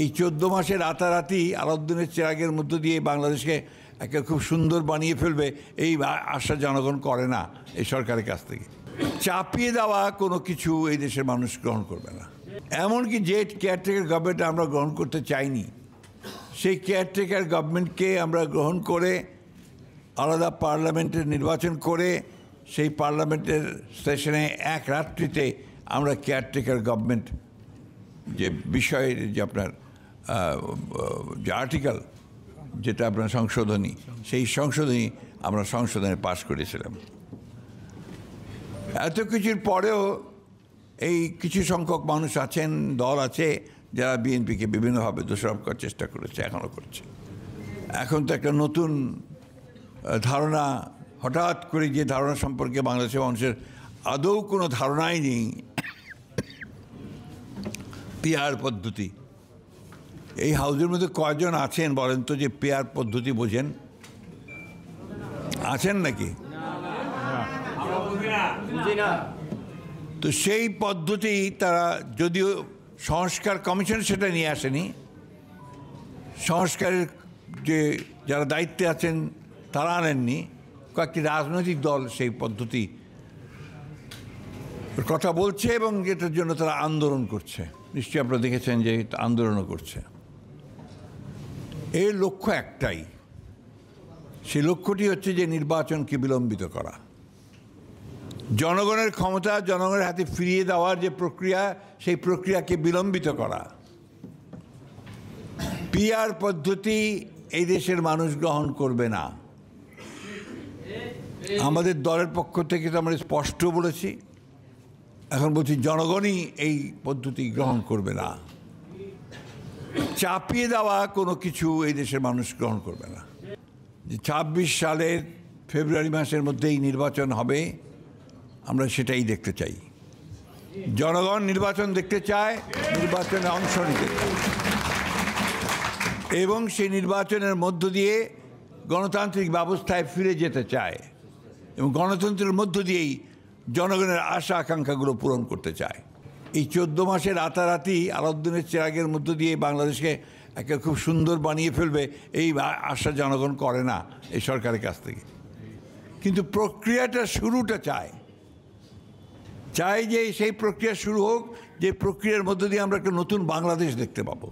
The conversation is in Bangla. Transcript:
এই 14 মাসের রাতারাতি আলাউদ্দিনের চেরাগের মধ্য দিয়ে বাংলাদেশকে একটা খুব সুন্দর বানিয়ে ফেলবে এই আশা জনগণ করে না এই সরকারের কাছ থেকে। চাপিয়ে দেওয়া কোনো কিছু এই দেশের মানুষ গ্রহণ করবে না। এমনকি যে কেয়ারটেকার গভর্নমেন্ট আমরা গ্রহণ করতে চাইনি, সেই কেয়ারটেকার গভর্নমেন্টকে আমরা গ্রহণ করে আলাদা পার্লামেন্টের নির্বাচন করে সেই পার্লামেন্টের সেশনে এক রাত্রিতে আমরা কেয়ারটেকার গভর্নমেন্ট যে বিষয়ের যে আপনার যে আর্টিকেল যেটা আপনার সংশোধনী, সেই সংশোধনী আমরা সংশোধনে পাশ করেছিলাম। এত কিছুর পরেও এই কিছু সংখ্যক মানুষ আছেন, দল আছে যারা বিএনপিকে বিভিন্নভাবে দোষারোপ করার চেষ্টা করেছে, এখনও করছে। এখন তো একটা নতুন ধারণা, হঠাৎ করে যে ধারণা সম্পর্কে বাংলাদেশের মানুষের আদৌ কোনো ধারণাই নেই, পিআর পদ্ধতি। এই হাউজের মধ্যে কয়জন আছেন বলেন তো যে পিআর পদ্ধতি বোঝেন? আছেন নাকি? তো সেই পদ্ধতি তারা, যদিও সংস্কার কমিশন সেটা নিয়ে আসেনি, সংস্কারের যে যারা দায়িত্বে আছেন তারা আনেননি, কয়েকটি রাজনৈতিক দল সেই পদ্ধতি কথা বলছে এবং এটার জন্য তারা আন্দোলন করছে। নিশ্চয়ই আপনারা দেখেছেন যে আন্দোলনও করছে। এর লক্ষ্য একটাই, সেই লক্ষ্যটি হচ্ছে যে নির্বাচনকে বিলম্বিত করা, জনগণের ক্ষমতা জনগণের হাতে ফিরিয়ে দেওয়ার যে প্রক্রিয়া, সেই প্রক্রিয়াকে বিলম্বিত করা। পিআর পদ্ধতি এই দেশের মানুষ গ্রহণ করবে না। আমাদের দলের পক্ষ থেকে তো আমরা স্পষ্ট বলেছি, এখন বলছি জনগণই এই পদ্ধতি গ্রহণ করবে না। চাপিয়ে দেওয়া কোনো কিছু এই দেশের মানুষ গ্রহণ করবে না। যে 26 সালের ফেব্রুয়ারি মাসের মধ্যেই নির্বাচন হবে, আমরা সেটাই দেখতে চাই। জনগণ নির্বাচন দেখতে চায়, নির্বাচনে অংশ নিতে চায় এবং সেই নির্বাচনের মধ্য দিয়ে গণতান্ত্রিক ব্যবস্থায় ফিরে যেতে চায় এবং গণতন্ত্রের মধ্য দিয়েই জনগণের আশা আকাঙ্ক্ষাগুলো পূরণ করতে চায়। এই 14 মাসের রাতারাতি আলাউদ্দিনের চেরাগের মধ্য দিয়ে বাংলাদেশকে একটা খুব সুন্দর বানিয়ে ফেলবে এই আশা জনগণ করে না এই সরকারের কাছ থেকে। কিন্তু প্রক্রিয়াটা শুরুটা চায় যে সেই প্রক্রিয়া শুরু হোক, যে প্রক্রিয়ার মধ্য দিয়ে আমরা একটা নতুন বাংলাদেশ দেখতে পাবো।